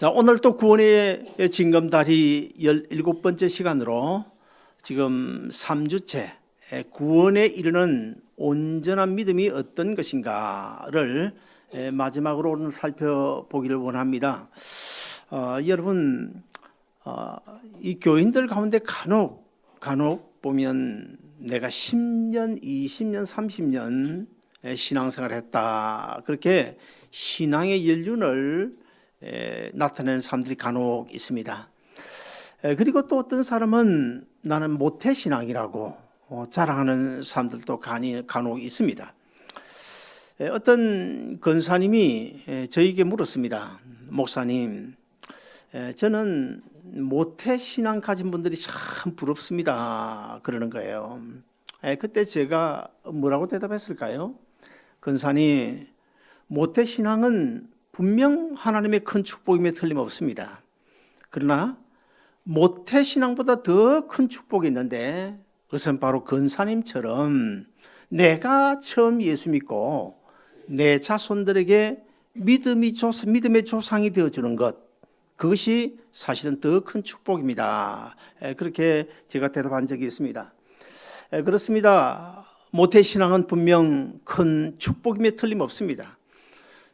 자, 오늘 또 구원의 징검다리 17번째 시간으로 지금 3주째 구원에 이르는 온전한 믿음이 어떤 것인가를 마지막으로 오늘 살펴보기를 원합니다. 여러분, 이 교인들 가운데 간혹 보면 내가 10년, 20년, 30년 신앙생활을 했다, 그렇게 신앙의 연륜을 나타내는 사람들이 간혹 있습니다. 그리고 또 어떤 사람은 나는 모태신앙이라고 자랑하는 사람들도 간혹 있습니다. 어떤 권사님이 저에게 물었습니다. 목사님, 저는 모태신앙 가진 분들이 참 부럽습니다, 그러는 거예요. 그때 제가 뭐라고 대답했을까요? 권사님, 모태신앙은 분명 하나님의 큰 축복임에 틀림없습니다. 그러나 모태신앙보다 더 큰 축복이 있는데 그것은 바로 권사님처럼 내가 처음 예수 믿고 내 자손들에게 믿음의 조상이 되어주는 것, 그것이 사실은 더 큰 축복입니다. 그렇게 제가 대답한 적이 있습니다. 그렇습니다. 모태신앙은 분명 큰 축복임에 틀림없습니다.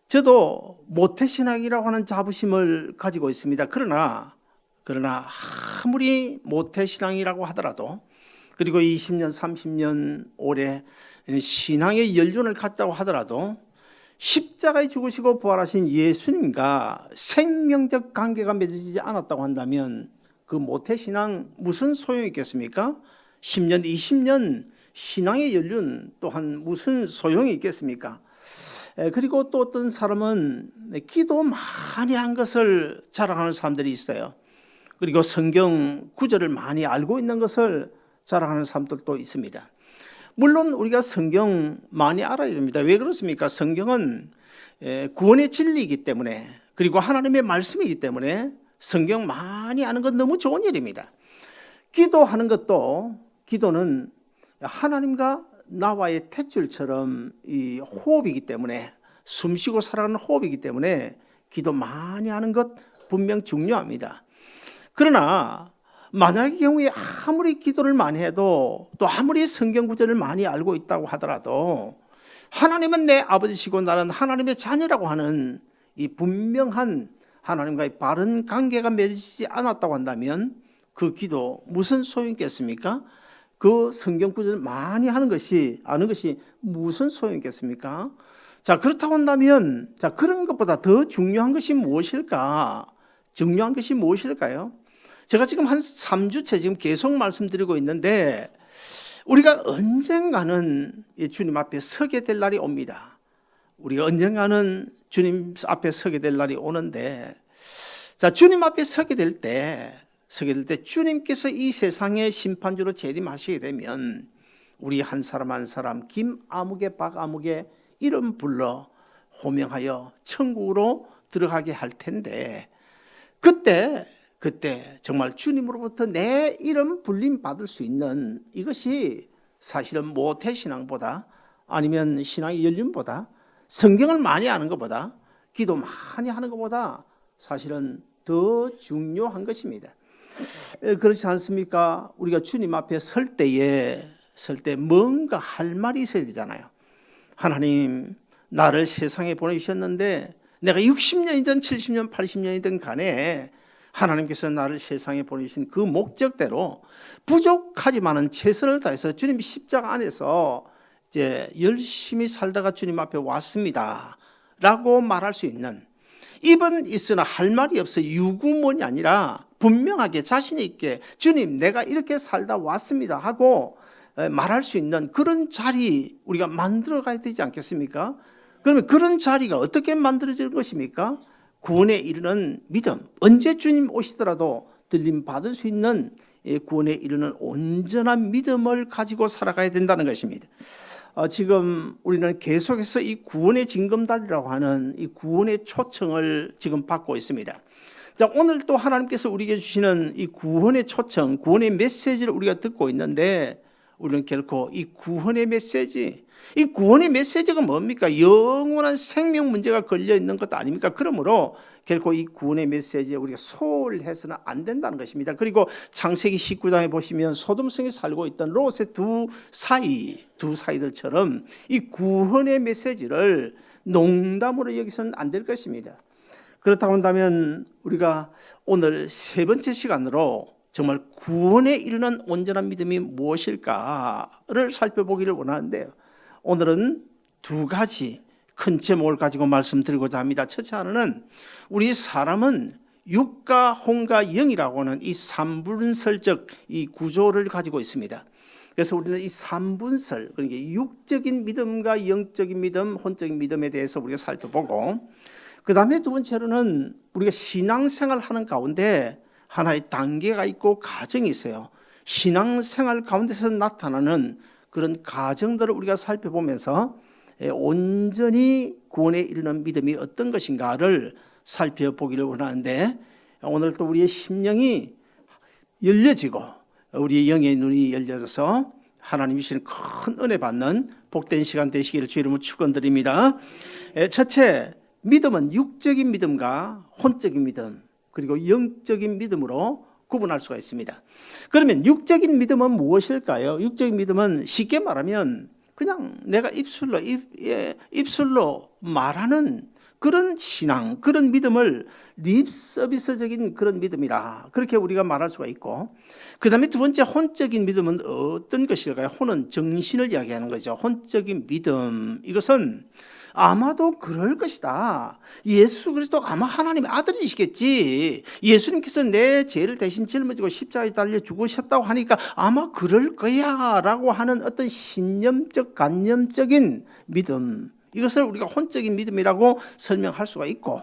저도 모태신앙이라고 하는 자부심을 가지고 있습니다. 그러나 아무리 모태신앙이라고 하더라도, 그리고 20년, 30년 오래 신앙의 연륜을 갖다고 하더라도 십자가에 죽으시고 부활하신 예수님과 생명적 관계가 맺어지지 않았다고 한다면 그 모태신앙 무슨 소용이 있겠습니까? 10년, 20년 신앙의 연륜 또한 무슨 소용이 있겠습니까? 그리고 또 어떤 사람은 기도 많이 한 것을 자랑하는 사람들이 있어요. 그리고 성경 구절을 많이 알고 있는 것을 자랑하는 사람들도 있습니다. 물론 우리가 성경 많이 알아야 됩니다. 왜 그렇습니까? 성경은 구원의 진리이기 때문에, 그리고 하나님의 말씀이기 때문에 성경 많이 아는 건 너무 좋은 일입니다. 기도하는 것도, 기도는 하나님과 나와의 탯줄처럼 이 호흡이기 때문에, 숨쉬고 살아가는 호흡이기 때문에 기도 많이 하는 것 분명 중요합니다. 그러나 만약의 경우에 아무리 기도를 많이 해도, 또 아무리 성경 구절을 많이 알고 있다고 하더라도 하나님은 내 아버지시고 나는 하나님의 자녀라고 하는 이 분명한 하나님과의 바른 관계가 맺어지지 않았다고 한다면 그 기도 무슨 소용이 있겠습니까? 그 성경 구절을 많이 아는 것이 무슨 소용이 있겠습니까? 자, 그렇다고 한다면, 자, 그런 것보다 더 중요한 것이 무엇일까? 중요한 것이 무엇일까요? 제가 지금 한 3주째 지금 계속 말씀드리고 있는데, 우리가 언젠가는 주님 앞에 서게 될 날이 옵니다. 우리가 언젠가는 주님 앞에 서게 될 날이 오는데, 자, 주님 앞에 서게 될 때 주님께서 이 세상의 심판주로 재림하시게 되면 우리 한 사람 한 사람 김아무개 박아무개 이름 불러 호명하여 천국으로 들어가게 할 텐데, 그때 정말 주님으로부터 내 이름 불림 받을 수 있는 이것이 사실은 모태신앙보다, 아니면 신앙의 연륜보다, 성경을 많이 아는 것보다, 기도 많이 하는 것보다 사실은 더 중요한 것입니다. 그렇지 않습니까? 우리가 주님 앞에 설 때 뭔가 할 말이 있어야 되잖아요. 하나님, 나를 세상에 보내주셨는데 내가 60년이든 70년, 80년이든 간에 하나님께서 나를 세상에 보내주신 그 목적대로 부족하지만은 최선을 다해서 주님 십자가 안에서 이제 열심히 살다가 주님 앞에 왔습니다 라고 말할 수 있는, 입은 있으나 할 말이 없어 유구문이 아니라 분명하게 자신 있게 주님, 내가 이렇게 살다 왔습니다 하고 말할 수 있는 그런 자리 우리가 만들어 가야 되지 않겠습니까? 그러면 그런 자리가 어떻게 만들어질 것입니까? 구원에 이르는 믿음, 언제 주님 오시더라도 들림 받을 수 있는 구원에 이르는 온전한 믿음을 가지고 살아가야 된다는 것입니다. 지금 우리는 계속해서 이 구원의 징검다리라고 하는 이 구원의 초청을 지금 받고 있습니다. 자, 오늘 또 하나님께서 우리에게 주시는 이 구원의 초청, 구원의 메시지를 우리가 듣고 있는데, 우리는 결코 이 구원의 메시지가 뭡니까? 영원한 생명 문제가 걸려 있는 것 아닙니까? 그러므로 결코 이 구원의 메시지에 우리가 소홀해서는 안 된다는 것입니다. 그리고 창세기 19장에 보시면 소돔성에 살고 있던 롯의 두 사이들처럼 이 구원의 메시지를 농담으로 여기서는 안 될 것입니다. 그렇다고 한다면 우리가 오늘 세 번째 시간으로 정말 구원에 이르는 온전한 믿음이 무엇일까를 살펴보기를 원하는데요. 오늘은 두 가지 큰 제목을 가지고 말씀드리고자 합니다. 첫째 하나는 우리 사람은 육과 혼과 영이라고 하는 이 삼분설적 이 구조를 가지고 있습니다. 그래서 우리는 이 삼분설, 그러니까 육적인 믿음과 영적인 믿음, 혼적인 믿음에 대해서 우리가 살펴보고, 그 다음에 두 번째로는 우리가 신앙생활 하는 가운데 하나의 단계가 있고 과정이 있어요. 신앙생활 가운데서 나타나는 그런 과정들을 우리가 살펴보면서 온전히 구원에 이르는 믿음이 어떤 것인가를 살펴보기를 원하는데, 오늘 또 우리의 심령이 열려지고 우리의 영의 눈이 열려져서 하나님이 주시는 큰 은혜 받는 복된 시간 되시기를 주 이름으로 축원드립니다. 첫째, 믿음은 육적인 믿음과 혼적인 믿음 그리고 영적인 믿음으로 구분할 수가 있습니다. 그러면 육적인 믿음은 무엇일까요? 육적인 믿음은 쉽게 말하면 그냥 내가 입술로 말하는 그런 신앙, 그런 믿음을 립 서비스적인 그런 믿음이라 그렇게 우리가 말할 수가 있고, 그 다음에 두 번째 혼적인 믿음은 어떤 것일까요? 혼은 정신을 이야기하는 거죠. 혼적인 믿음, 이것은 아마도 그럴 것이다. 예수 그리스도 아마 하나님의 아들이시겠지. 예수님께서 내 죄를 대신 짊어지고 십자가에 달려 죽으셨다고 하니까 아마 그럴 거야 라고 하는 어떤 신념적 관념적인 믿음, 이것을 우리가 혼적인 믿음이라고 설명할 수가 있고,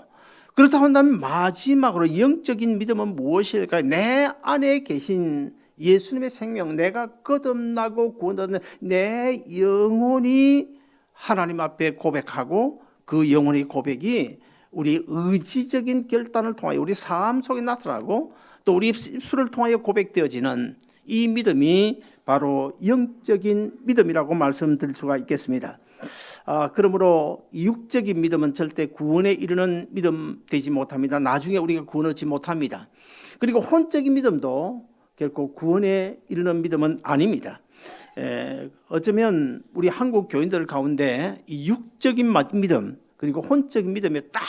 그렇다고 한다면 마지막으로 영적인 믿음은 무엇일까요? 내 안에 계신 예수님의 생명, 내가 거듭나고 구원받는 내 영혼이 하나님 앞에 고백하고 그 영혼의 고백이 우리 의지적인 결단을 통하여 우리 삶 속에 나타나고 또 우리 입술을 통하여 고백되어지는 이 믿음이 바로 영적인 믿음이라고 말씀드릴 수가 있겠습니다. 그러므로 육적인 믿음은 절대 구원에 이르는 믿음 되지 못합니다. 나중에 우리가 구원 얻지 못합니다. 그리고 혼적인 믿음도 결코 구원에 이르는 믿음은 아닙니다. 어쩌면 우리 한국 교인들 가운데 이 육적인 믿음 그리고 혼적인 믿음에 딱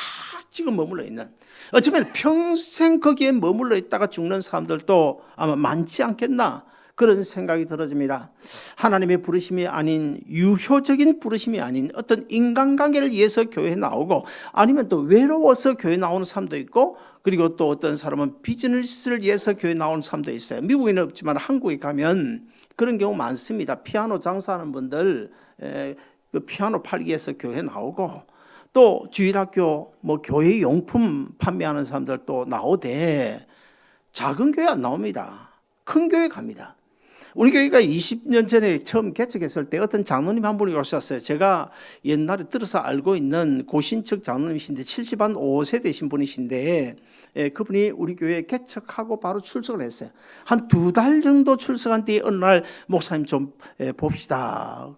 지금 머물러 있는, 어쩌면 평생 거기에 머물러 있다가 죽는 사람들도 아마 많지 않겠나 그런 생각이 들어집니다. 하나님의 부르심이 아닌, 유효적인 부르심이 아닌 어떤 인간관계를 위해서 교회에 나오고, 아니면 또 외로워서 교회에 나오는 사람도 있고, 그리고 또 어떤 사람은 비즈니스를 위해서 교회에 나오는 사람도 있어요. 미국에는 없지만 한국에 가면 그런 경우 많습니다. 피아노 장사하는 분들 그 피아노 팔기 위해서 교회에 나오고, 또 주일학교 교회 용품 판매하는 사람들 또 나오되, 작은 교회 안 나옵니다. 큰 교회 갑니다. 우리 교회가 20년 전에 처음 개척했을 때 어떤 장로님 한 분이 오셨어요. 제가 옛날에 들어서 알고 있는 고신척 장로님이신데 75세 되신 분이신데, 그분이 우리 교회에 개척하고 바로 출석을 했어요. 한 2달 정도 출석한 뒤에 어느 날 목사님 좀 봅시다.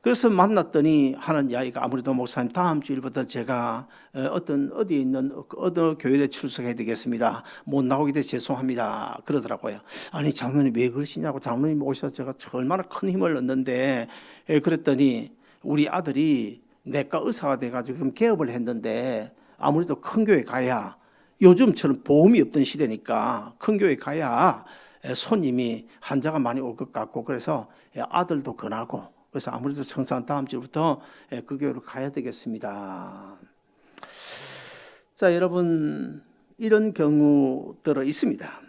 그래서 만났더니 하는 이야기가, 아무래도 목사님 다음 주일부터 제가 어디에 있는 어느 교회에 출석해야 되겠습니다. 못 나오게 돼서 죄송합니다. 그러더라고요. 아니 장로님 왜 그러시냐고, 장로님 오셔서 제가 얼마나 큰 힘을 얻는데, 그랬더니 우리 아들이 내과 의사가 돼가지고 지금 개업을 했는데 아무래도 큰 교회 가야, 요즘처럼 보험이 없던 시대니까 큰 교회 가야 손님이 환자가 많이 올 것 같고, 그래서 아들도 권하고, 그래서 아무래도 청산 다음 주부터 그 교회로 가야 되겠습니다. 자, 여러분, 이런 경우들이 있습니다.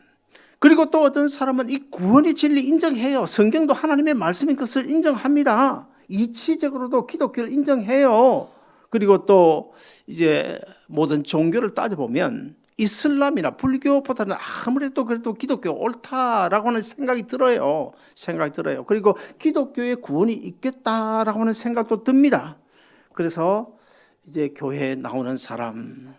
그리고 또 어떤 사람은 이 구원의 진리 인정해요. 성경도 하나님의 말씀인 것을 인정합니다. 이치적으로도 기독교를 인정해요. 그리고 또 이제 모든 종교를 따져보면 이슬람이나 불교보다는 아무래도 그래도 기독교 옳다라고 하는 생각이 들어요. 그리고 기독교에 구원이 있겠다라고 하는 생각도 듭니다. 그래서 이제 교회에 나오는 사람,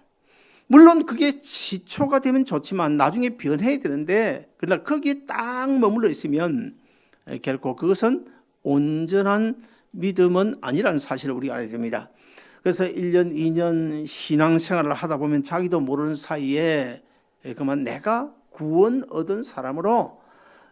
물론 그게 시초가 되면 좋지만 나중에 변해야 되는데, 그러나 거기에 딱 머물러 있으면 결코 그것은 온전한 믿음은 아니라는 사실을 우리가 알아야 됩니다. 그래서 1년, 2년 신앙생활을 하다 보면 자기도 모르는 사이에 그만 내가 구원 얻은 사람으로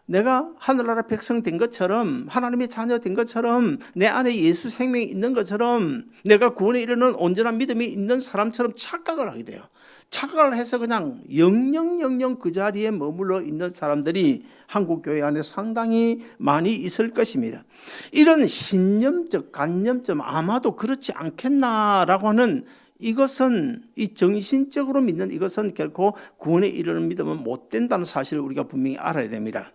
내가 하늘나라 백성 된 것처럼 하나님의 자녀 된 것처럼 내 안에 예수 생명이 있는 것처럼 내가 구원에 이르는 온전한 믿음이 있는 사람처럼 착각을 하게 돼요. 착각을 해서 그냥 영영 그 자리에 머물러 있는 사람들이 한국 교회 안에 상당히 많이 있을 것입니다. 이런 신념적 관념점 아마도 그렇지 않겠나라고 하는 이것은 이 정신적으로 믿는 이것은 결코 구원에 이르는 믿음은 못 된다는 사실을 우리가 분명히 알아야 됩니다.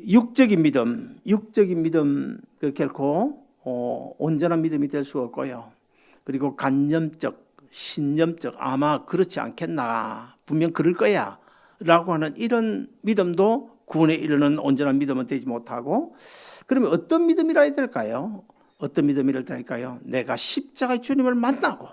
육적인 믿음 그 결코 온전한 믿음이 될 수가 없고요. 그리고 관념적, 신념적 아마 그렇지 않겠나, 분명 그럴 거야 라고 하는 이런 믿음도 구원에 이르는 온전한 믿음은 되지 못하고, 그러면 어떤 믿음이라 해야 될까요? 어떤 믿음이라 될까요? 내가 십자가의 주님을 만나고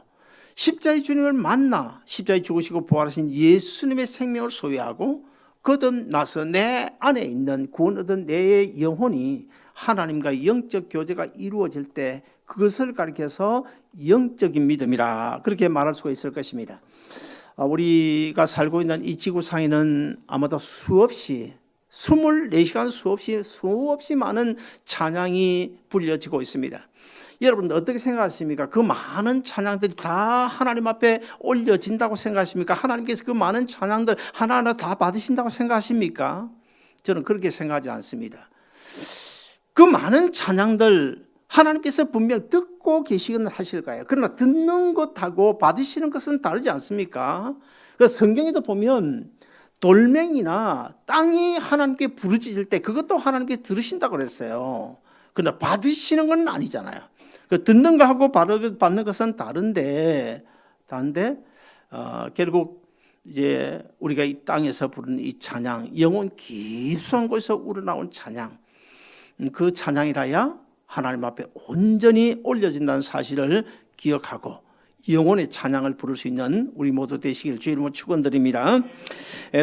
십자가의 주님을 만나 십자가에 죽으시고 부활하신 예수님의 생명을 소유하고 거듭나서 내 안에 있는 구원 얻은 내 영혼이 하나님과 영적 교제가 이루어질 때 그것을 가리켜서 영적인 믿음이라 그렇게 말할 수가 있을 것입니다. 우리가 살고 있는 이 지구상에는 아마도 수없이 24시간 수없이 많은 찬양이 불려지고 있습니다. 여러분 어떻게 생각하십니까? 그 많은 찬양들이 다 하나님 앞에 올려진다고 생각하십니까? 하나님께서 그 많은 찬양들 하나하나 다 받으신다고 생각하십니까? 저는 그렇게 생각하지 않습니다. 그 많은 찬양들 하나님께서 분명 듣고 계시긴 하실 거예요. 그러나 듣는 것하고 받으시는 것은 다르지 않습니까? 그래서 성경에도 보면 돌멩이나 땅이 하나님께 부르짖을 때 그것도 하나님께 들으신다고 그랬어요. 그러나 받으시는 건 아니잖아요. 그 듣는 거하고 받는 것은 다른데 결국 이제 우리가 이 땅에서 부르는 이 찬양, 영혼 깊은 곳에서 우러나온 찬양, 그 찬양이라야 하나님 앞에 온전히 올려진다는 사실을 기억하고 영혼의 찬양을 부를 수 있는 우리 모두 되시길 주의 이름으로 축원드립니다.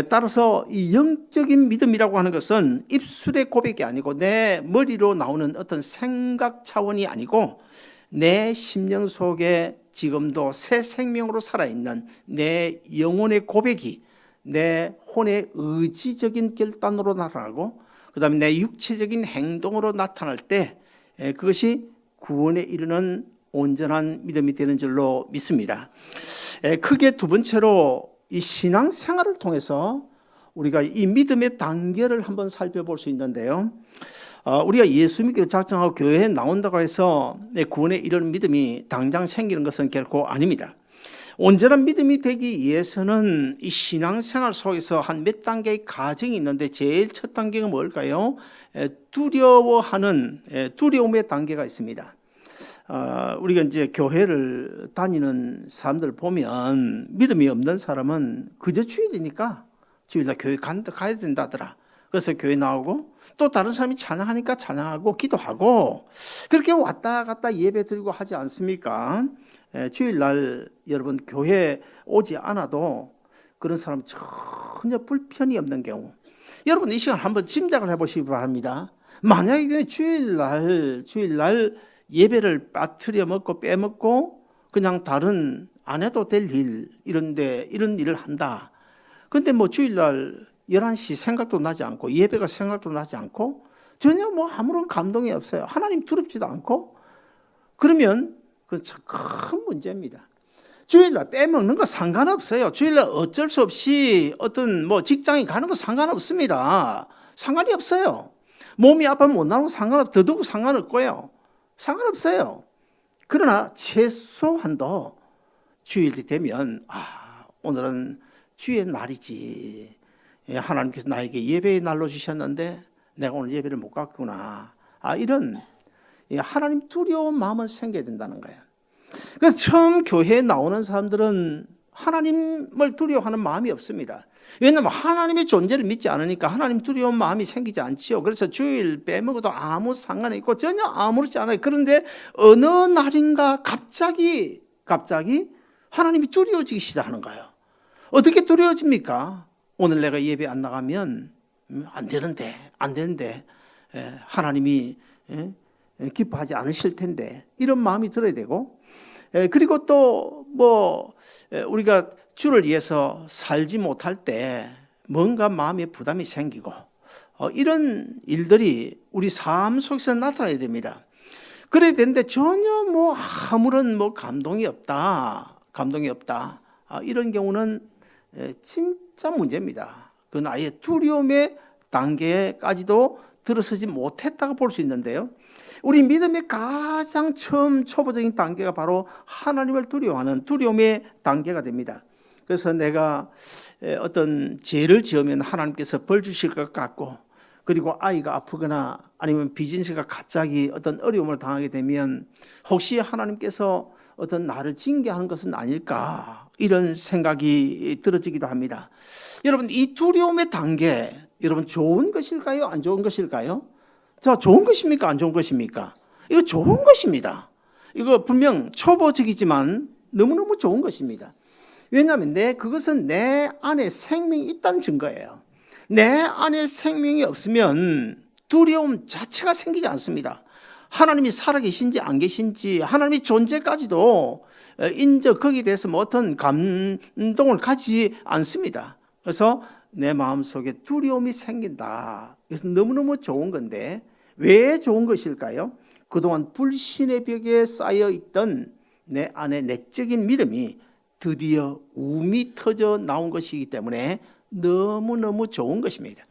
따라서 이 영적인 믿음이라고 하는 것은 입술의 고백이 아니고 내 머리로 나오는 어떤 생각 차원이 아니고 내 심령 속에 지금도 새 생명으로 살아있는 내 영혼의 고백이 내 혼의 의지적인 결단으로 나타나고 그 다음에 내 육체적인 행동으로 나타날 때 그것이 구원에 이르는 온전한 믿음이 되는 줄로 믿습니다. 크게 두 번째로 이 신앙생활을 통해서 우리가 이 믿음의 단계를 한번 살펴볼 수 있는데요. 우리가 예수 믿기로 작정하고 교회에 나온다고 해서 구원에 이르는 믿음이 당장 생기는 것은 결코 아닙니다. 온전한 믿음이 되기 위해서는 이 신앙생활 속에서 한 몇 단계의 과정이 있는데 제일 첫 단계가 뭘까요? 두려움의 단계가 있습니다. 우리가 이제 교회를 다니는 사람들 보면 믿음이 없는 사람은 그저 주일이니까 주일날 교회 가야 된다더라. 그래서 교회 나오고 또 다른 사람이 찬양하니까 찬양하고 기도하고 그렇게 왔다 갔다 예배 드리고 하지 않습니까? 주일날 여러분 교회 오지 않아도 그런 사람 전혀 불편이 없는 경우, 여러분 이 시간 한번 짐작을 해보시기 바랍니다. 만약에 주일날 예배를 빠뜨려 먹고 빼먹고 그냥 다른 안 해도 될 일 이런 일을 한다. 그런데 뭐 주일날 11시 생각도 나지 않고 예배가 생각도 나지 않고 전혀 뭐 아무런 감동이 없어요. 하나님 두렵지도 않고 그러면 그건 참 큰 문제입니다. 주일날 빼먹는 거 상관없어요. 주일날 어쩔 수 없이 어떤 뭐 직장에 가는 거 상관없습니다. 상관이 없어요. 몸이 아파면 못 나오는 거 더더욱 상관없고요. 상관없어요. 그러나 최소한도 주일이 되면 오늘은 주의 날이지. 하나님께서 나에게 예배의 날로 주셨는데 내가 오늘 예배를 못 갔구나. 이런 하나님 두려운 마음은 생겨야 된다는 거예요. 그래서 처음 교회에 나오는 사람들은 하나님을 두려워하는 마음이 없습니다. 왜냐하면 하나님의 존재를 믿지 않으니까 하나님 두려운 마음이 생기지 않지요. 그래서 주일 빼먹어도 아무 상관이 있고 전혀 아무렇지 않아요. 그런데 어느 날인가 갑자기 하나님이 두려워지기 시작하는 거예요. 어떻게 두려워집니까? 오늘 내가 예배 안 나가면 안 되는데 하나님이 기뻐하지 않으실 텐데 이런 마음이 들어야 되고, 그리고 또 우리가 주를 위해서 살지 못할 때 뭔가 마음에 부담이 생기고 이런 일들이 우리 삶 속에서 나타나야 됩니다. 그래야 되는데 전혀 아무런 감동이 없다. 이런 경우는 진짜 문제입니다. 그건 아예 두려움의 단계까지도 들어서지 못했다고 볼 수 있는데요. 우리 믿음의 가장 처음 초보적인 단계가 바로 하나님을 두려워하는 두려움의 단계가 됩니다. 그래서 내가 어떤 죄를 지으면 하나님께서 벌 주실 것 같고, 그리고 아이가 아프거나 아니면 비즈니스가 갑자기 어떤 어려움을 당하게 되면 혹시 하나님께서 어떤 나를 징계하는 것은 아닐까, 이런 생각이 들어지기도 합니다. 여러분, 이 두려움의 단계, 여러분 좋은 것일까요? 안 좋은 것일까요? 자, 좋은 것입니까? 안 좋은 것입니까? 이거 좋은 것입니다. 이거 분명 초보적이지만 너무너무 좋은 것입니다. 왜냐하면 그것은 내 안에 생명이 있다는 증거예요. 내 안에 생명이 없으면 두려움 자체가 생기지 않습니다. 하나님이 살아계신지 안 계신지, 하나님의 존재까지도 거기에 대해서 어떤 감동을 가지지 않습니다. 그래서 내 마음속에 두려움이 생긴다. 그래서 너무너무 좋은 건데, 왜 좋은 것일까요? 그동안 불신의 벽에 쌓여있던 내 안에 내적인 믿음이 드디어 움이 터져 나온 것이기 때문에 너무너무 좋은 것입니다.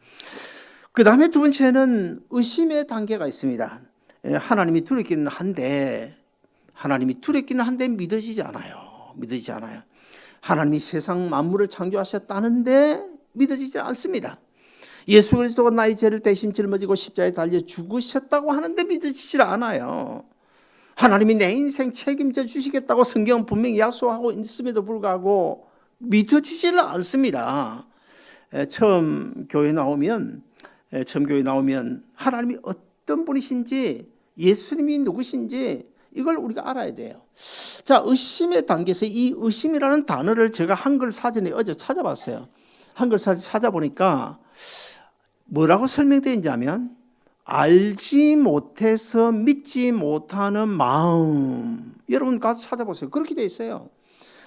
그 다음에 두 번째는 의심의 단계가 있습니다. 하나님이 두렵기는 한데 믿어지지 않아요. 하나님이 세상 만물을 창조하셨다는데 믿어지지 않습니다. 예수 그리스도가 나의 죄를 대신 짊어지고 십자가에 달려 죽으셨다고 하는데 믿어지지 않아요. 하나님이 내 인생 책임져 주시겠다고 성경은 분명히 약속하고 있음에도 불구하고 믿어지지를 않습니다. 처음 교회 나오면 하나님이 어떤 분이신지, 예수님이 누구신지 이걸 우리가 알아야 돼요. 자, 의심의 단계에서 이 의심이라는 단어를 제가 한글 사전에 어제 찾아봤어요. 한글 사전 찾아보니까 뭐라고 설명되어 있는지 하면, 알지 못해서 믿지 못하는 마음. 여러분 가서 찾아보세요. 그렇게 되어 있어요.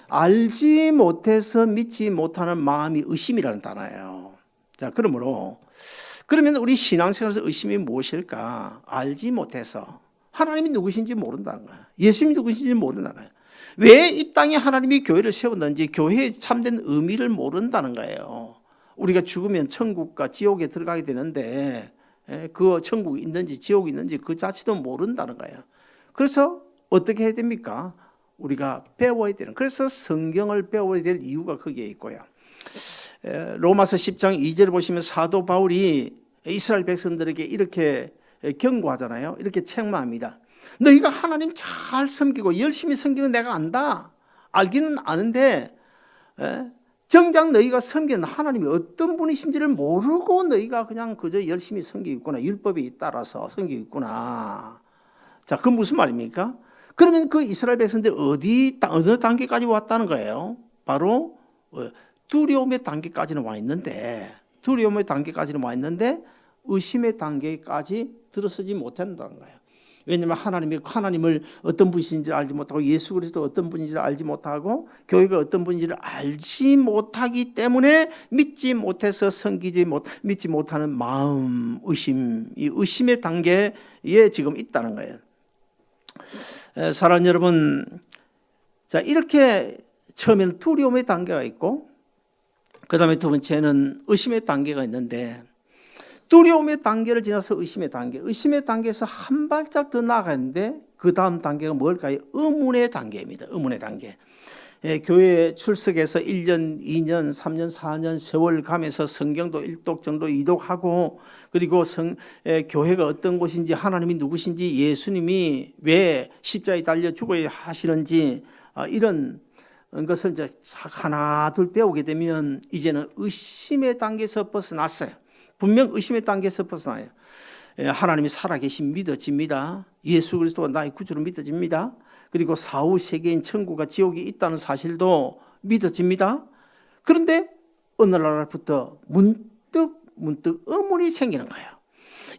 알지 못해서 믿지 못하는 마음이 의심이라는 단어예요. 자, 그러면 우리 신앙생활에서 의심이 무엇일까? 알지 못해서 하나님이 누구신지 모른다는 거야. 예수님이 누구신지 모른다는 거야. 왜 이 땅에 하나님이 교회를 세웠는지, 교회의 참된 의미를 모른다는 거예요. 우리가 죽으면 천국과 지옥에 들어가게 되는데 그 천국이 있는지 지옥이 있는지 그 자체도 모른다는 거예요. 그래서 어떻게 해야 됩니까? 우리가 배워야 되는, 그래서 성경을 배워야 될 이유가 거기에 있고요. 로마서 10장 2절을 보시면 사도 바울이 이스라엘 백성들에게 이렇게 경고하잖아요. 이렇게 책망합니다. 너희가 하나님 잘 섬기고 열심히 섬기는 내가 안다. 알기는 아는데 정작 너희가 섬기는 하나님이 어떤 분이신지를 모르고 너희가 그냥 그저 열심히 섬기고 있구나. 율법에 따라서 섬기고 있구나. 자, 그건 무슨 말입니까? 그러면 그 이스라엘 백성들이 어느 단계까지 왔다는 거예요? 바로 두려움의 단계까지는 와 있는데, 의심의 단계까지 들어서지 못한다는 거예요. 왜냐하면 하나님을 어떤 분이신지를 알지 못하고, 예수 그리스도 어떤 분인지를 알지 못하고, 교회가 어떤 분인지를 알지 못하기 때문에 믿지 못해서 믿지 못하는 마음, 이 의심의 단계에 지금 있다는 거예요. 사랑하는 여러분, 자, 이렇게 처음에는 두려움의 단계가 있고, 그 다음에 두 번째는 의심의 단계가 있는데, 두려움의 단계를 지나서 의심의 단계에서 한 발짝 더 나아가는데, 그 다음 단계가 뭘까요? 의문의 단계입니다. 의문의 단계. 교회 출석해서 1년, 2년, 3년, 4년 세월 가면서 성경도 1독 정도 이독하고, 그리고 교회가 어떤 곳인지, 하나님이 누구신지, 예수님이 왜 십자가에 달려 죽어야 하시는지, 이런 것을 이제 하나 둘 배우게 되면 이제는 의심의 단계에서 벗어났어요. 분명 의심의 단계에서 벗어나요. 하나님이 살아계신 믿어집니다. 예수 그리스도가 나의 구주로 믿어집니다. 그리고 사후 세계인 천국과 지옥이 있다는 사실도 믿어집니다. 그런데 어느 날부터 문득 의문이 생기는 거예요.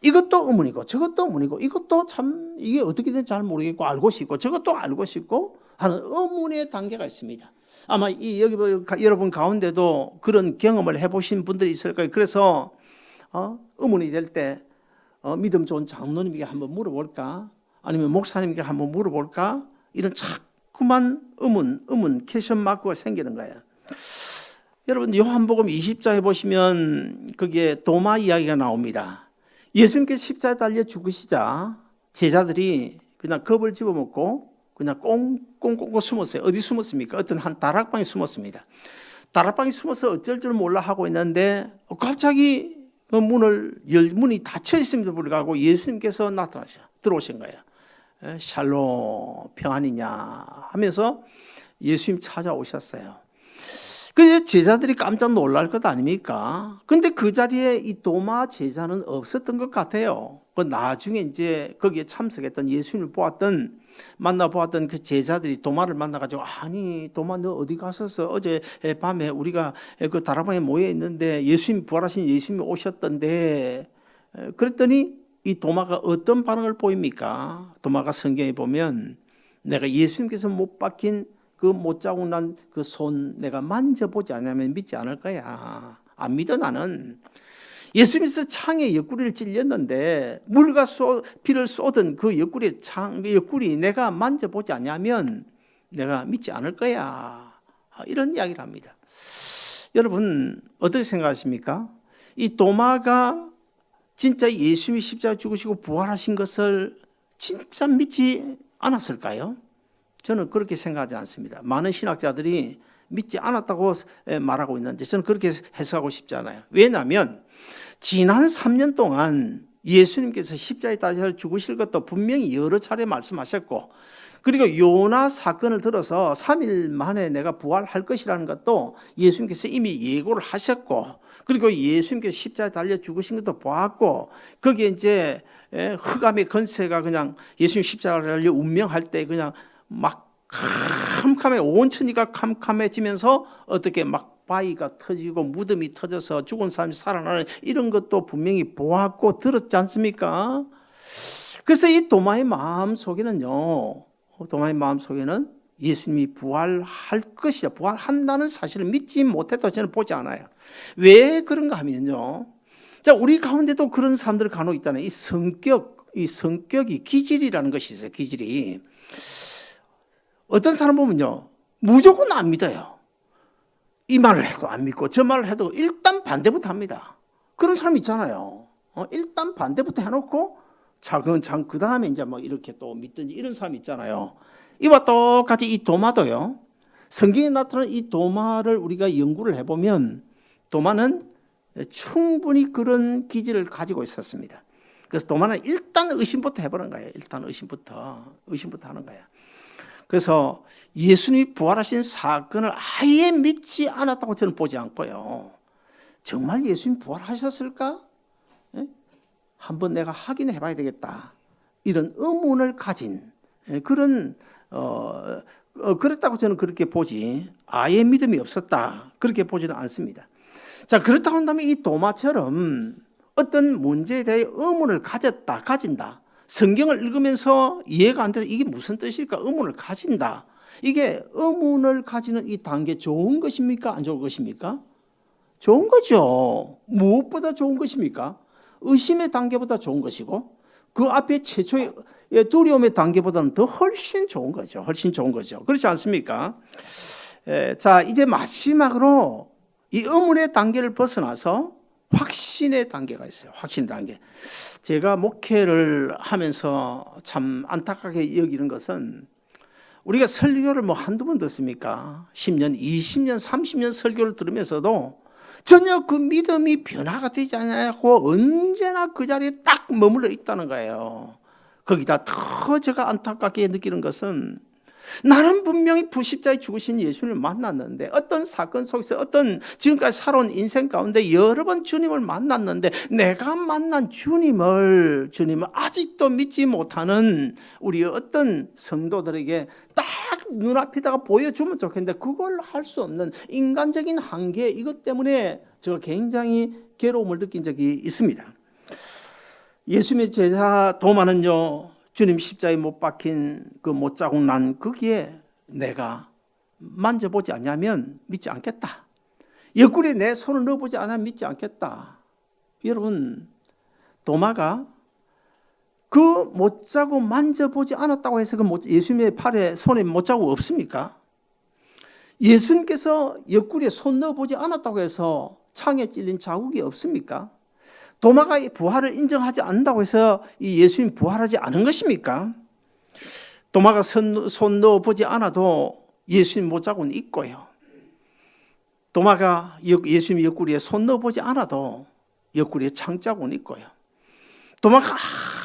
이것도 의문이고 저것도 의문이고 이것도 참 이게 어떻게 된지 잘 모르겠고 알고 싶고 저것도 알고 싶고 하는 의문의 단계가 있습니다. 아마 여기 여러분 가운데도 그런 경험을 해보신 분들이 있을 거예요. 그래서 의문이 될 때 믿음 좋은 장로님에게 한번 물어볼까? 아니면 목사님에게 한번 물어볼까? 이런 자꾸만 의문, 퀘스천 마크가 생기는 거예요. 여러분 요한복음 20장에 보시면 거기에 도마 이야기가 나옵니다. 예수님께서 십자가에 달려 죽으시자 제자들이 그냥 겁을 집어먹고 그냥 꽁꽁꽁 숨었어요. 어디 숨었습니까? 어떤 한 다락방에 숨었습니다. 다락방에 숨어서 어쩔 줄 몰라 하고 있는데 갑자기 그 문이 닫혀 있음에도 불구하고 예수님께서 나타나셔 들어오신 거예요. 샬롬 평안이냐 하면서 예수님 찾아오셨어요. 그래서 제자들이 깜짝 놀랄 것 아닙니까? 근데 그 자리에 이 도마 제자는 없었던 것 같아요. 나중에 이제 거기에 참석했던 예수님을 만나보았던 그 제자들이 도마를 만나가지고 아니 도마 너 어디 갔었어? 어제 밤에 우리가 그 다락방에 모여 있는데 예수님 부활하신 예수님이 오셨던데 그랬더니 이 도마가 어떤 반응을 보입니까? 도마가 성경에 보면 내가 예수님께서 못 박힌 그 못자국 난 그 손 내가 만져보지 않으면 믿지 않을 거야. 안 믿어 나는. 예수님께서 창에 옆구리를 찔렸는데 물과 피를 쏟은 그 옆구리 내가 만져보지 않으면 내가 믿지 않을 거야. 이런 이야기를 합니다. 여러분 어떻게 생각하십니까? 이 도마가 진짜 예수님이 십자가 죽으시고 부활하신 것을 진짜 믿지 않았을까요? 저는 그렇게 생각하지 않습니다. 많은 신학자들이 믿지 않았다고 말하고 있는데 저는 그렇게 해석하고 싶지 않아요. 왜냐하면 지난 3년 동안 예수님께서 십자가에 달려 죽으실 것도 분명히 여러 차례 말씀하셨고 그리고 요나 사건을 들어서 3일 만에 내가 부활할 것이라는 것도 예수님께서 이미 예고를 하셨고 그리고 예수님께서 십자가에 달려 죽으신 것도 보았고 거기에 이제 흑암의 건세가 그냥 예수님 십자가에 달려 운명할 때 그냥 막 캄캄해 온 천지가 캄캄해지면서 어떻게 막 바위가 터지고 무덤이 터져서 죽은 사람이 살아나는 이런 것도 분명히 보았고 들었지 않습니까? 그래서 이 도마의 마음 속에는요, 예수님이 부활할 것이다, 부활한다는 사실을 믿지 못했다 저는 보지 않아요. 왜 그런가 하면요, 자 우리 가운데도 그런 사람들 간혹 있잖아요. 이 성격이 기질이라는 것이 있어요. 기질이. 어떤 사람 보면요 무조건 안 믿어요. 이 말을 해도 안 믿고 저 말을 해도 일단 반대부터 합니다. 그런 사람 있잖아요. 일단 반대부터 해놓고 차근차근 그 다음에 이제 뭐 이렇게 또 믿든지 이런 사람 있잖아요. 이와 똑같이 이 도마도요, 성경에 나타나는 이 도마를 우리가 연구를 해보면 도마는 충분히 그런 기질을 가지고 있었습니다. 그래서 도마는 일단 의심부터 해보는 거예요. 일단 의심부터 하는 거예요. 그래서 예수님이 부활하신 사건을 아예 믿지 않았다고 저는 보지 않고요. 정말 예수님 부활하셨을까? 한번 내가 확인해 봐야 되겠다. 이런 의문을 가진 그런 그렇다고 저는 그렇게 보지 아예 믿음이 없었다. 그렇게 보지는 않습니다. 자, 그렇다고 한다면 이 도마처럼 어떤 문제에 대해 의문을 가진다. 성경을 읽으면서 이해가 안 돼서 이게 무슨 뜻일까? 의문을 가진다. 이게 의문을 가지는 이 단계 좋은 것입니까? 안 좋은 것입니까? 좋은 거죠. 무엇보다 좋은 것입니까? 의심의 단계보다 좋은 것이고 그 앞에 최초의 두려움의 단계보다는 더 훨씬 좋은 거죠. 훨씬 좋은 거죠. 그렇지 않습니까? 자, 이제 마지막으로 이 의문의 단계를 벗어나서 확신의 단계가 있어요. 확신 단계. 제가 목회를 하면서 참 안타깝게 여기는 것은 우리가 설교를 뭐 한두 번 듣습니까? 10년, 20년, 30년 설교를 들으면서도 전혀 그 믿음이 변화가 되지 않고 언제나 그 자리에 딱 머물러 있다는 거예요. 거기다 더 제가 안타깝게 느끼는 것은 나는 분명히 십자가에 죽으신 예수님을 만났는데 어떤 사건 속에서 어떤 지금까지 살아온 인생 가운데 여러 번 주님을 만났는데 내가 만난 주님을 아직도 믿지 못하는 우리 어떤 성도들에게 딱 눈앞에다가 보여주면 좋겠는데 그걸 할 수 없는 인간적인 한계, 이것 때문에 제가 굉장히 괴로움을 느낀 적이 있습니다. 예수님의 제자 도마는요, 주님 십자가에 못 박힌 그 못자국 난 거기에 내가 만져보지 않냐면 믿지 않겠다. 옆구리에 내 손을 넣어보지 않으면 믿지 않겠다. 여러분, 도마가 그 못자국 만져보지 않았다고 해서 그 예수님의 팔에 손에 못자국 없습니까? 예수님께서 옆구리에 손 넣어보지 않았다고 해서 창에 찔린 자국이 없습니까? 도마가 부활을 인정하지 않는다고 해서 이 예수님 부활하지 않은 것입니까? 도마가 손 넣어보지 않아도 예수님 못자국은 있고요. 도마가 예수님 옆구리에 손 넣어보지 않아도 옆구리에 창자국은 있고요. 도마가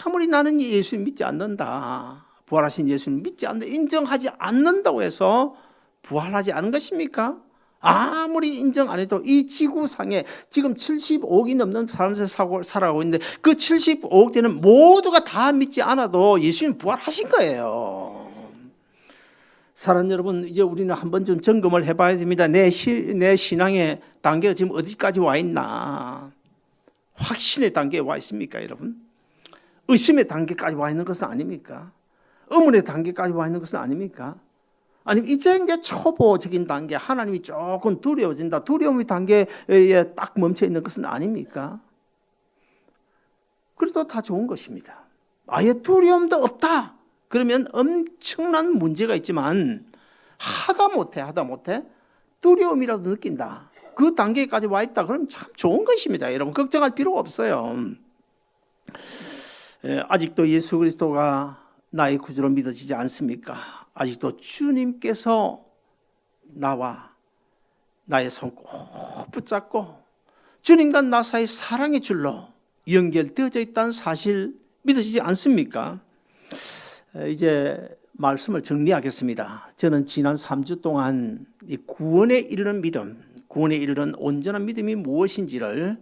아무리 나는 예수님 믿지 않는다, 부활하신 예수님 믿지 않는다, 인정하지 않는다고 해서 부활하지 않은 것입니까? 아무리 인정 안 해도 이 지구상에 지금 75억이 넘는 사람들이 살아가고 있는데 그 75억 되는 모두가 다 믿지 않아도 예수님 부활하신 거예요. 사랑하는 여러분, 이제 우리는 한번 좀 점검을 해봐야 됩니다. 내 신앙의 단계가 지금 어디까지 와 있나? 확신의 단계에 와 있습니까, 여러분? 의심의 단계까지 와 있는 것은 아닙니까? 의문의 단계까지 와 있는 것은 아닙니까? 아니, 이제 초보적인 단계, 하나님이 조금 두려워진다, 두려움의 단계에 딱 멈춰 있는 것은 아닙니까? 그래도 다 좋은 것입니다. 아예 두려움도 없다. 그러면 엄청난 문제가 있지만 하다 못해 두려움이라도 느낀다. 그 단계까지 와 있다. 그럼 참 좋은 것입니다. 여러분, 걱정할 필요가 없어요. 아직도 예수 그리스도가 나의 구주로 믿어지지 않습니까? 아직도 주님께서 나와 나의 손 꼭 붙잡고 주님과 나 사이 사랑의 줄로 연결되어져 있다는 사실 믿어지지 않습니까? 이제 말씀을 정리하겠습니다. 저는 지난 3주 동안 이 구원에 이르는 믿음, 구원에 이르는 온전한 믿음이 무엇인지를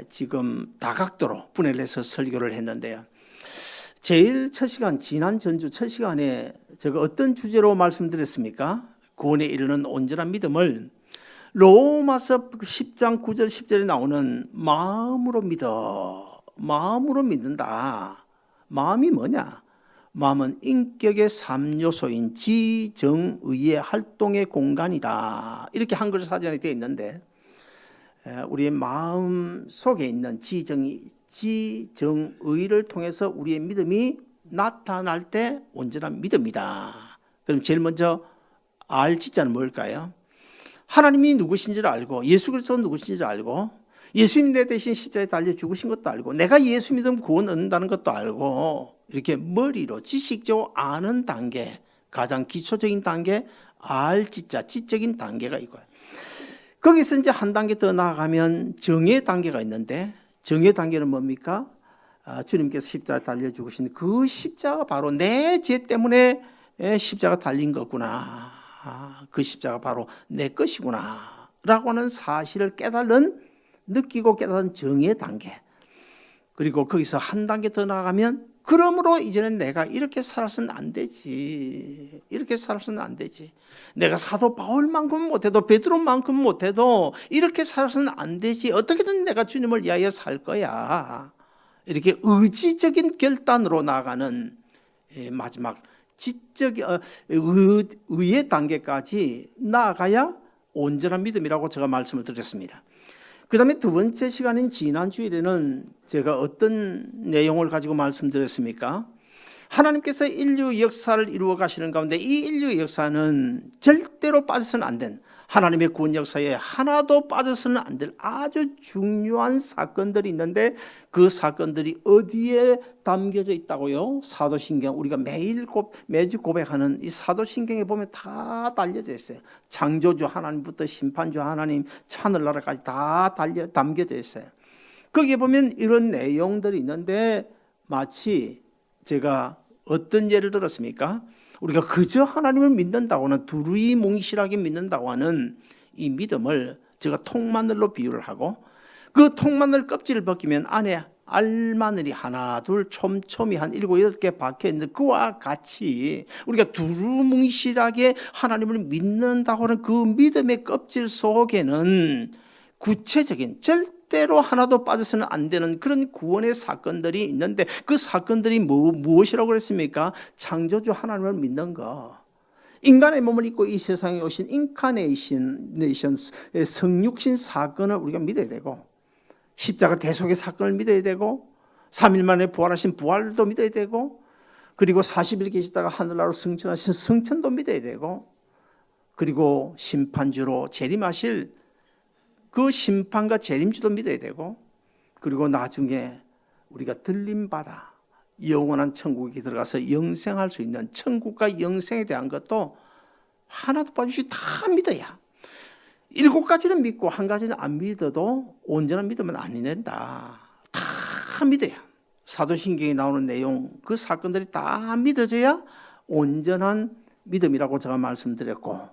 지금 다각도로 분해를 해서 설교를 했는데요. 제일 첫 시간, 지난 전주 첫 시간에 제가 어떤 주제로 말씀드렸습니까? 구원에 이르는 온전한 믿음을 로마서 10장 9절 10절에 나오는 마음으로 믿어, 마음으로 믿는다. 마음이 뭐냐? 마음은 인격의 3요소인 지정의의 활동의 공간이다. 이렇게 한글 사전에 되어 있는데 우리의 마음 속에 있는 지정의를 통해서 우리의 믿음이 나타날 때 온전한 믿음이다. 그럼 제일 먼저 알 지자는 뭘까요? 하나님이 누구신지를 알고 예수 그리스도는 누구신지를 알고 예수님 내 대신 십자가에 달려 죽으신 것도 알고 내가 예수 믿으면 구원 얻는다는 것도 알고 이렇게 머리로 지식적으로 아는 단계, 가장 기초적인 단계, 알 지자, 지적인 단계가 이거예요. 거기서 이제 한 단계 더 나아가면 정의 단계가 있는데 정의 단계는 뭡니까? 주님께서 십자가 달려 죽으신 그 십자가 바로 내 죄 때문에 십자가 달린 거구나. 그 십자가 바로 내 것이구나 라고 하는 사실을 느끼고 깨달은 정의 단계. 그리고 거기서 한 단계 더 나아가면 그러므로 이제는 내가 이렇게 살아서는 안 되지. 이렇게 살아서는 안 되지. 내가 사도 바울만큼 못해도 베드로만큼 못해도 이렇게 살아서는 안 되지. 어떻게든 내가 주님을 위하여 살 거야. 이렇게 의지적인 결단으로 나아가는 마지막 지적 의의 단계까지 나아가야 온전한 믿음이라고 제가 말씀을 드렸습니다. 그 다음에 두 번째 시간인 지난 주일에는 제가 어떤 내용을 가지고 말씀드렸습니까? 하나님께서 인류 역사를 이루어 가시는 가운데 이 인류 역사는 절대로 빠져서는 안 된, 하나님의 구원 역사에 하나도 빠져서는 안 될 아주 중요한 사건들이 있는데 그 사건들이 어디에 담겨져 있다고요? 사도신경, 우리가 매주 고백하는 이 사도신경에 보면 다 달려져 있어요. 창조주 하나님부터 심판주 하나님, 하늘나라까지 다 담겨져 있어요. 거기에 보면 이런 내용들이 있는데 마치 제가 어떤 예를 들었습니까? 우리가 그저 하나님을 믿는다고 하는 두루뭉실하게 믿는다고 하는 이 믿음을 제가 통마늘로 비유를 하고 그 통마늘 껍질을 벗기면 안에 알마늘이 하나 둘 촘촘히 한 7, 8개 박혀 있는 그와 같이 우리가 두루뭉실하게 하나님을 믿는다고 하는 그 믿음의 껍질 속에는 구체적인 절대로 하나도 빠져서는 안 되는 그런 구원의 사건들이 있는데 그 사건들이 무엇이라고 그랬습니까? 창조주 하나님을 믿는 거. 인간의 몸을 입고 이 세상에 오신 인카네이션, 성육신 사건을 우리가 믿어야 되고 십자가 대속의 사건을 믿어야 되고 3일 만에 부활하신 부활도 믿어야 되고 그리고 40일 계시다가 하늘나라로 승천하신 승천도 믿어야 되고 그리고 심판주로 재림하실 그 심판과 재림주도 믿어야 되고 그리고 나중에 우리가 들림받아 영원한 천국에 들어가서 영생할 수 있는 천국과 영생에 대한 것도 하나도 빠짐없이 다 믿어야 7가지는 믿고 1가지는 안 믿어도 온전한 믿으면 안 된다. 다 믿어야 사도신경에 나오는 내용 그 사건들이 다 믿어져야 온전한 믿음이라고 제가 말씀드렸고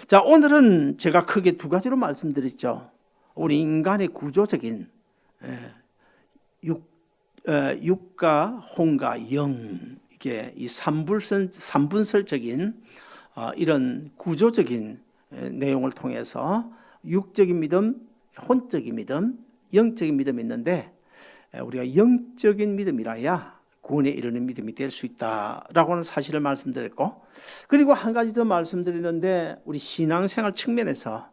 자 오늘은 제가 크게 2가지로 말씀드렸죠. 우리 인간의 구조적인 육과 혼과 영 이게 이 삼분설적인 이런 구조적인 내용을 통해서 육적인 믿음, 혼적인 믿음, 영적인 믿음이 있는데 우리가 영적인 믿음이라야 구원에 이르는 믿음이 될 수 있다라고 하는 사실을 말씀드렸고 그리고 1가지 더 말씀드리는데 우리 신앙생활 측면에서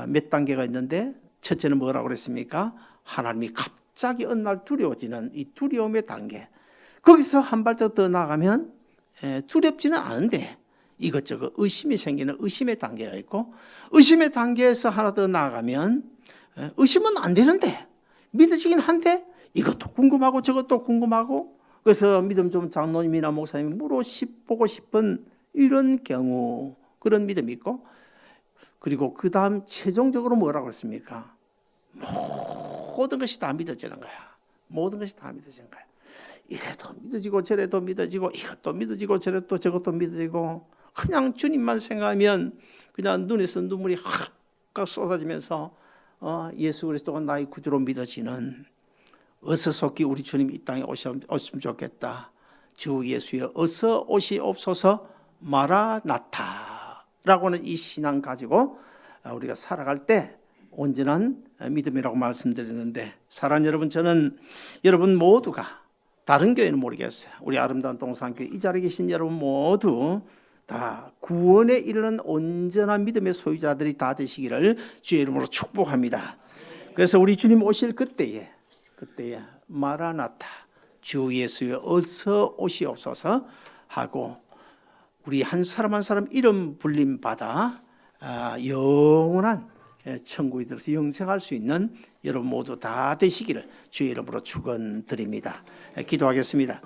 몇 단계가 있는데 첫째는 뭐라고 그랬습니까? 하나님이 갑자기 어느 날 두려워지는 이 두려움의 단계 거기서 한 발짝 더 나가면 두렵지는 않은데 이것저것 의심이 생기는 의심의 단계가 있고 의심의 단계에서 하나 더 나아가면 의심은 안 되는데 믿어지긴 한데 이것도 궁금하고 저것도 궁금하고 그래서 믿음 좀 장로님이나 목사님이 물어보고 싶은 이런 경우 그런 믿음이 있고 그리고 그 다음 최종적으로 뭐라고 했습니까? 모든 것이 다 믿어지는 거야. 모든 것이 다 믿어지는 거야. 이래도 믿어지고 저래도 믿어지고 이것도 믿어지고 저래도 저것도 믿어지고 그냥 주님만 생각하면 그냥 눈에서 눈물이 확 쏟아지면서 예수 그리스도가 나의 구주로 믿어지는 어서 속히 우리 주님 이 땅에 오시면 좋겠다. 주 예수여 어서 오시옵소서 마라나타라고 하는 이 신앙 가지고 우리가 살아갈 때 온전한 믿음이라고 말씀드렸는데 사랑하는 여러분 저는 여러분 모두가 다른 교회는 모르겠어요. 우리 아름다운 동산교회 이 자리에 계신 여러분 모두 다 구원에 이르는 온전한 믿음의 소유자들이 다 되시기를 주의 이름으로 축복합니다. 그래서 우리 주님 오실 그때에 마라나타 주 예수여 어서 오시옵소서 하고 우리 한 사람 한 사람 이름 불림 받아 영원한 천국에 들어서 영생할 수 있는 여러분 모두 다 되시기를 주의 이름으로 축원드립니다. 기도하겠습니다.